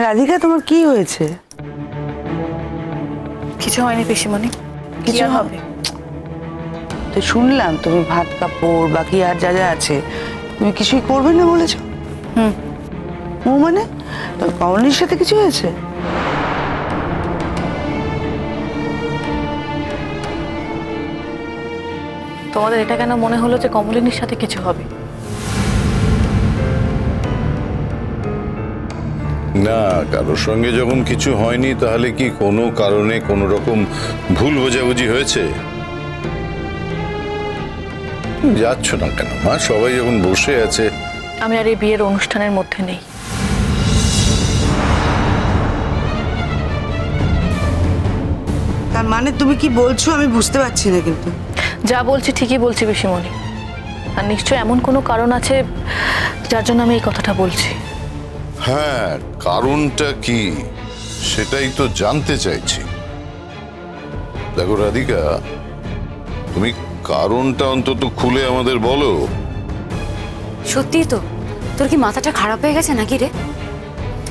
রাধিকা, তোমার কি হয়েছে? কিছু হয়নি পিসিমণি। কিছু হবে? তো শুনলাম তুমি ভাত কাপড় বাকি আর যা যা আছে তুমি কিছুই করবে না বলেছো। ও মানে কমলিনীর সাথে কিছু হয়েছে? তোমাদের এটা কেন মনে হলো যে কমলিনীর সাথে কিছু হবে? না, কারোর সঙ্গে যখন কিছু হয়নি তাহলে কি কোনো কারণে কোনো রকম ভুল বোঝাবুঝি হয়েছে? যাচ্ছ না কেন মা? সবাই যখন বসে আছে। আমি আর এই বিয়ের অনুষ্ঠানের মধ্যে নেই। তার মানে তুমি কি বলছো আমি বুঝতে পারছি না। কিন্তু যা বলছি ঠিকই বলছি পিসিমণি, আর নিশ্চয় এমন কোনো কারণ আছে যার জন্য আমি এই কথাটা বলছি। হ্যাঁ, কারণটা কি সেটাই তো জানতে চাইছি। দেখো রাধিকা, তুমি কারণটা অন্তত খুলে আমাদের বলো। সত্যি তো, তোর কি মাথাটা খারাপ হয়ে গেছে নাকি রে?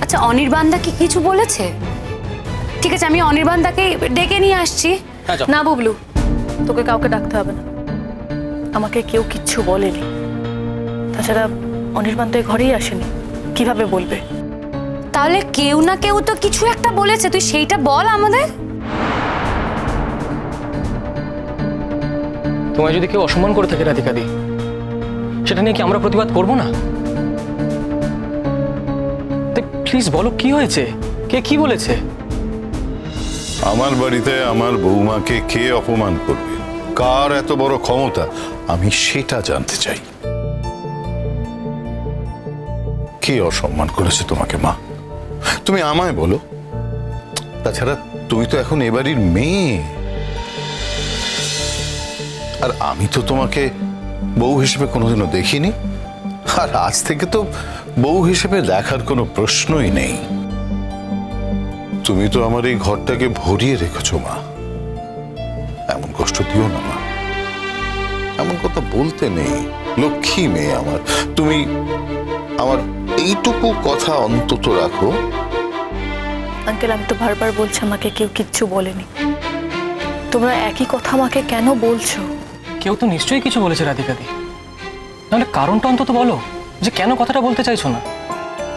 আচ্ছা, অনির্বাণদা কি কিছু বলেছে? ঠিক আছে, আমি অনির্বাণদাকে ডেকে নিয়ে আসছি। না বুবলু, তোকে কাউকে ডাকতে হবে না। আমাকে কেউ কিচ্ছু বলেনি। তাছাড়া অনির্বাণ তো ঘরেই আসেনি, কিভাবে বলবে? তাহলে কেউ না কেউ তো কিছু একটা বলেছে, তুই সেইটা বল আমাদের। তোমায় যদি কেউ অসম্মান করে থাকে রাধিকা দি, সেটা নিয়ে কি আমরা প্রতিবাদ করব না? প্লিজ বলো কি হয়েছে, কে কি বলেছে? আমার বাড়িতে আমার বৌমাকে কে অপমান করবে, কার এত বড় ক্ষমতা, আমি সেটা জানতে চাই। কে অসম্মান করেছে তোমাকে মা? তুমি আমায় বলো। তাছাড়া তুমি তো এখন এ বাড়ির মেয়ে, আর আমি তো তোমাকে বউ হিসেবে কোনোদিনও দেখিনি, আর আজ থেকে তো বউ হিসেবে দেখার কোনো প্রশ্নই নেই। তুমি তো আমার এই ঘরটাকে ভরিয়ে রেখেছো মা, এমন কষ্ট দিও না মা, এমন কথা বলতে নেই। লক্ষ্মী মেয়ে আমার, তুমি আমার এইটুকু কথা অন্তত রাখো। আঙ্কেল, আমি তো বারবার বলছি আমাকে কেউ কিচ্ছু বলেনি। তোমরা একই কথা আমাকে কেন বলছো? কেউ তো নিশ্চয়ই কিছু বলেছে রাধিকা দি, নাহলে কারণটা অন্তত বলো যে কেন কথাটা বলতে চাইছো না।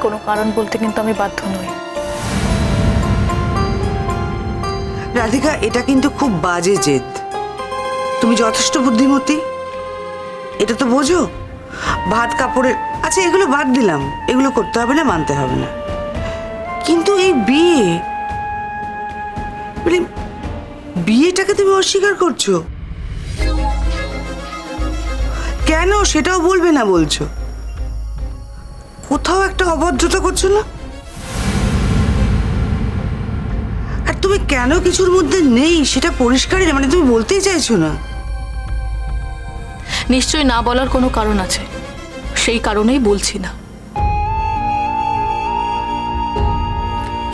কোনো কারণ বলতে কিন্তু আমি বাধ্য নই। রাধিকা, এটা কিন্তু খুব বাজে জেদ। তুমি যথেষ্ট বুদ্ধিমতী, এটা তো বোঝো। ভাত কাপড়ের আচ্ছা এগুলো বাদ দিলাম, এগুলো করতে হবে না, মানতে হবে না, কিন্তু এই বিয়ে মানে বিয়েটাকে তুমি অস্বীকার করছো কেন? সেটাও বলবে না বলছো। কোথাও একটা অভদ্রতা করছো না? আর তুমি কেন কিছুর মধ্যে নেই সেটা পরিষ্কারই না, মানে তুমি বলতেই চাইছো না। নিশ্চয়ই না বলার কোনো কারণ আছে, সেই কারণেই বলছি না।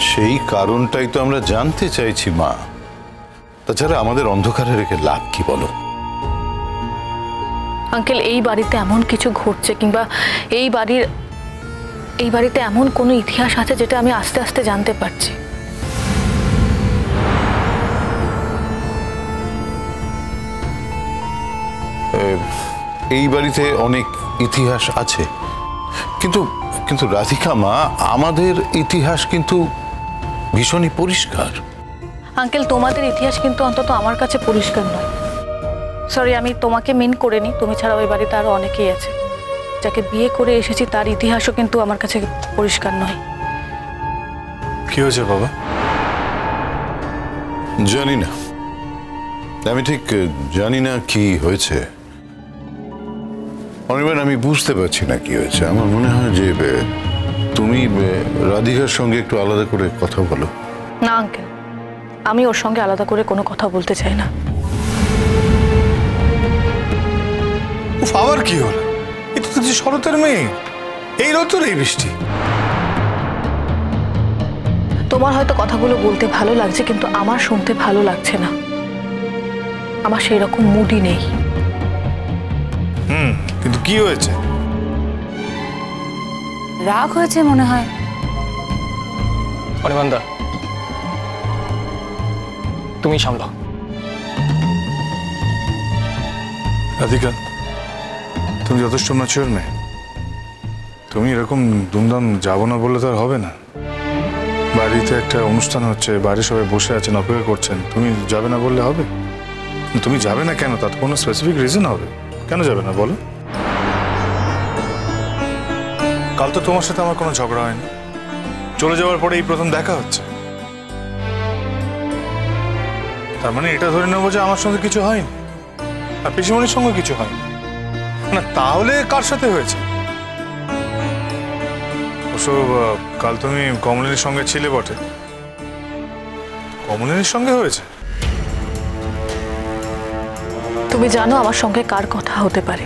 সেই কারণটাই তো আমরা জানতে চাইছি মা। তাছাড়া আমাদের অন্ধকারে রেখে লাভ কি বলো? আঙ্কেল, এই বাড়িতে এমন কিছু ঘটছে কিংবা এই বাড়িতে এমন কোনো ইতিহাস আছে যেটা আমি আস্তে আস্তে জানতে পারছি। এই বাড়িতে অনেক ইতিহাস আছে, কিন্তু কিন্তু রাধিকা মা, আমাদের ইতিহাস কিন্তু ভীষণই পরিষ্কার। আঙ্কেল, তোমাদের ইতিহাস কিন্তু অন্তত আমার কাছে পরিষ্কার নয়। সরি, আমি তোমাকে মিন করিনি। তুমি ছাড়া ওই বাড়িতে আরো অনেকেই আছে। যাকে বিয়ে করে এসেছি তার ইতিহাসও কিন্তু আমার কাছে পরিষ্কার নয়। কি হয়েছে বাবা? জানি না, আমি ঠিক জানি না কি হয়েছে। অনির্বাণ, আমি বুঝতে পারছি না কি হয়েছে। আমার মনে হয় যে তুমি রাধিকার সঙ্গে একটু আলাদা করে কথা বলো। না আঙ্কেল, আমি ওর সঙ্গে আলাদা করে কোনো কথা বলতে চাই না। আবার কি হল? এটা তো শরতের মেয়ে, এই রোদ এই বৃষ্টি। তোমার হয়তো কথাগুলো বলতে ভালো লাগছে, কিন্তু আমার শুনতে ভালো লাগছে না। আমার সেই রকম মুডই নেই। কিন্তু কি হয়েছে? রাগ হয়েছে মনে হয়। অনির্বাণদা, তুমি সামলাও। রাধিকা, তুমি যথেষ্ট ম্যাচিওর মেয়ে। তুমি এরকম দুমদাম যাবো না বললে তো আর হবে না। বাড়িতে একটা অনুষ্ঠান হচ্ছে, বাড়ি সবাই বসে আছেন, অপেক্ষা করছেন, তুমি যাবে না বললে হবে? তুমি যাবে না কেন, তার কোনো স্পেসিফিক রিজন হবে? কেন যাবে না বলো? কাল তো তোমার সাথে আমার কোনো ঝগড়া হয়নি, চলে যাওয়ার পরে এই প্রথম দেখা হচ্ছে। তার মানে এটা ধরে নেবো যে আমার সঙ্গে কিছু হয়নি, আর পিসিমণির সঙ্গে কিছু হয়নি। না তাহলে কার সাথে হয়েছে? ওসব কাল তুমি কমলিনীর সঙ্গে ছিলে বটে, কমলিনীর সঙ্গে হয়েছে? তুমি জানো আমার সঙ্গে কার কথা হতে পারে,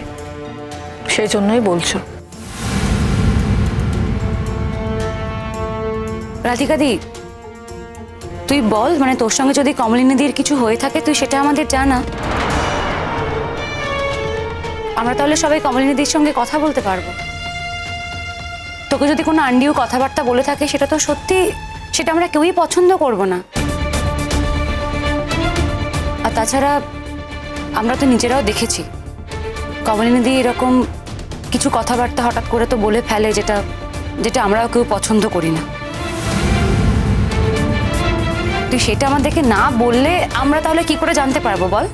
সেই জন্যই বলছো। রাধিকা দি, তুই বল, মানে তোর সঙ্গে যদি কমলিনীদির কিছু হয়ে থাকে তুই সেটা আমাদের জানা। আমরা তাহলে সবাই কমলিনীদির সঙ্গে কথা বলতে পারবো। তোকে যদি কোনো আন্ডিও কথাবার্তা বলে থাকে সেটা তো সত্যি, সেটা আমরা কেউই পছন্দ করব না। আর তাছাড়া আমরা তো নিজেরাও দেখেছি কমলিনীদি এরকম কিছু কথাবার্তা হঠাৎ করে তো বলে ফেলে, যেটা যেটা আমরাও কেউ পছন্দ করি না। তুই সেটা আমাদেরকে না বললে আমরা তাহলে কি করে জানতে পারবো বল?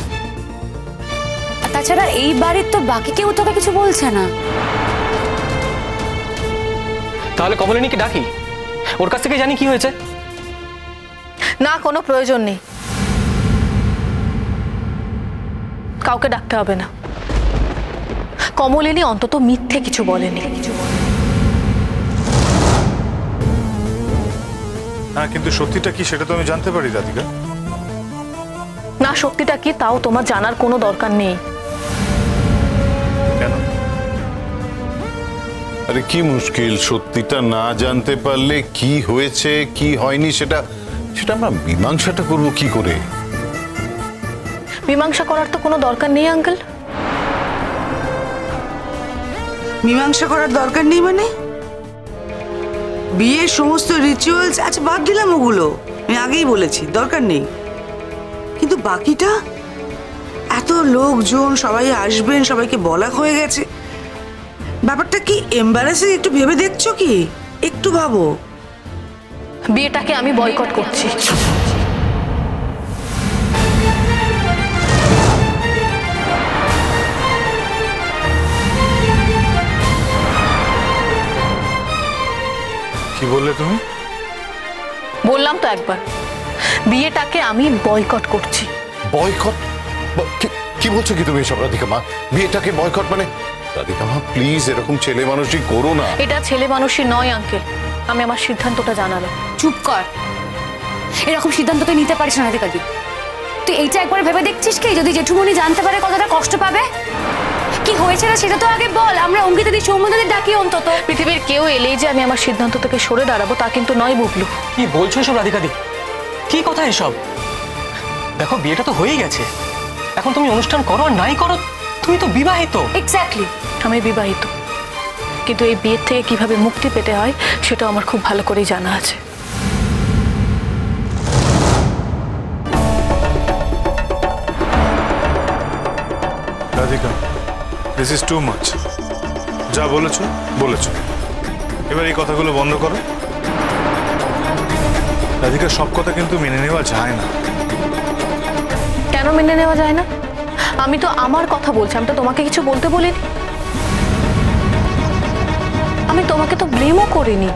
আর তাছাড়া এই বাড়ির তো বাকি কেউ তোকে কিছু বলছে না। তাহলে কমলিনীকে ডাকি, ওর কাছ থেকে জানি কি হয়েছে। না, কোনো প্রয়োজন নেই, কাউকে ডাকতে হবে না। কমলিনী অন্তত মিথ্যে কিছু বলেনি। হ্যাঁ, কিন্তু সত্যিটা কি সেটা তো আমি জানতে পারি রাধিকা। না, সত্যিটা কি তাও তোমার জানার কোনো দরকার নেই। কেন? আরে কি মুশকিল, সত্যিটা না জানতে পারলে কি হয়েছে কি হয়নি সেটা সেটা আমরা মীমাংসাটা করবো কি করে? মীমাংসা করার তো কোনো দরকার নেই আঙ্কেল। মীমাংসা করার দরকার নেই মানে? বিয়ের সমস্ত রিচুয়ালস, আচ্ছা বাদ দিলাম ওগুলো, আমি আগেই বলেছি দরকার নেই। কিন্তু বাকিটা, এত লোকজন সবাই আসবেন, সবাইকে বলা হয়ে গেছে, ব্যাপারটা কি এম্বারাসিং? একটু ভেবে দেখছো কি? একটু ভাবো। বিয়েটাকে আমি বয়কট করছি। কি বললে তুমি? বললাম তো একবার, বিয়েটাকে আমি বয়কট করছি। বয়কট? কি বলছো কি তুমি এসব রাধিকা মা? বিয়েটাকে বয়কট মানে? রাধিকা মা প্লিজ, এরকম ছেলে মানুষই করো না। এটা ছেলে মানুষই নয় আঙ্কেল, আমি আমার সিদ্ধান্তটা জানালাম। চুপ কর, এরকম সিদ্ধান্ত তুই নিতে পারিস না রাধিকা দি। তুই এইটা একবার ভেবে দেখছিস কি, যদি জেঠুমনি জানতে পারে কতটা কষ্ট পাবে? কি হয়েছে না সেটা তো আগে বল, আমরা অঙ্কিতা দি সৌম্যদাদের ডাকি অন্তত। পৃথিবীর কেউ এলেই যে আমি আমার সিদ্ধান্ত থেকে সরে দাঁড়াবো তা কিন্তু নয় বুবলু। কি বলছো এসব রাধিকা দি? কি কথা এসব? দেখো বিয়েটা তো হয়েই গেছে, এখন তুমি অনুষ্ঠান করো আর নাই করো, তুমি তো বিবাহিত। এক্স্যাক্টলি, আমি বিবাহিত, কিন্তু এই বিয়ের থেকে কিভাবে মুক্তি পেতে হয় সেটা আমার খুব ভালো করেই জানা আছে। Radhika, this is too much. যা বলেছো বলেছো, এবার এই কথাগুলো বন্ধ করো। রাধিকা, সব কথা কিন্তু মেনে নেওয়া যায় না। কেন মেনে নেওয়া যায় না? আমি তো আমার কথা বলছি, আমি তো তোমাকে কিছু বলতে বলিনি। আমি তোমাকে তো ব্লেমও করিনি।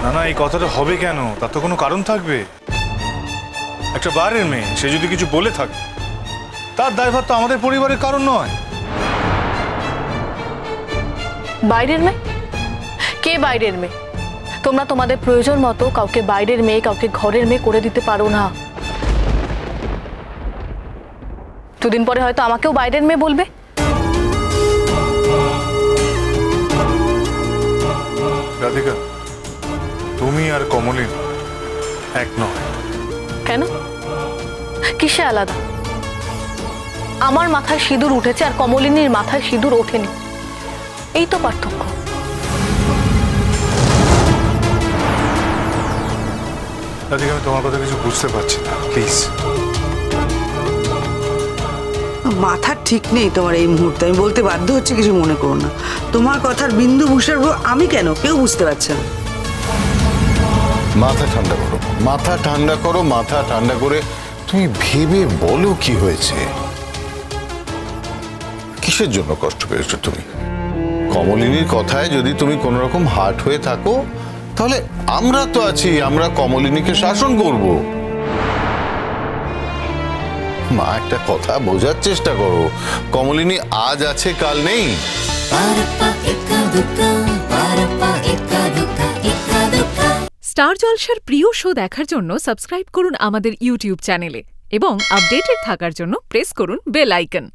না না, এই কথাটা হবে কেন? তার তো কোনো কারণ থাকবে। একটা বাড়ির মেয়ে, সে যদি কিছু বলে থাকে তার দায়ভার তো আমাদের পরিবারের কারণ নয়। বাইরের মেয়ে? কে বাইরের মেয়ে? তোমরা তোমাদের প্রয়োজন মতো কাউকে বাইরের মেয়ে, কাউকে ঘরের মেয়ে করে দিতে পারো না। দুদিন পরে হয়তো আমাকেও বাইরের মেয়ে বলবে। রাধিকা, তুমি আর কমলিনী এক নয়। কেন? কিসে আলাদা? আমার মাথায় সিঁদুর উঠেছে আর কমলিনীর মাথায় সিঁদুর ওঠেনি, এই তো পার্থক্য। রাধিকা, আমি তোমার কথা কিছু বুঝতে পারছি না, প্লিজ। মাথা ঠিক নেই তোমার এই মুহূর্তে, আমি বলতে বাধ্য হচ্ছে, কিছু মনে করো না। তোমার কথার বিন্দু ভূষার্ভ আমি কেন, কেউ বুঝতে পারছে না। মাথা ঠান্ডা করো, মাথা ঠান্ডা করো, মাথা ঠান্ডা করে তুমি ভেবে বলো কি হয়েছে। কিসের জন্য কষ্ট পেয়েছো তুমি? কমলিনীর কথায় যদি তুমি কোন রকম হার্ট হয়ে থাকো, তাহলে আমরা তো আছি, আমরা কমলিনীকে শাসন করব। মা, একটা কথা বোঝার চেষ্টা করো, কমলিনী আজ আছে কাল নেই। স্টার জলসার প্রিয় শো দেখার জন্য সাবস্ক্রাইব করুন আমাদের ইউটিউব চ্যানেলে এবং আপডেটেড থাকার জন্য প্রেস করুন বেল আইকন।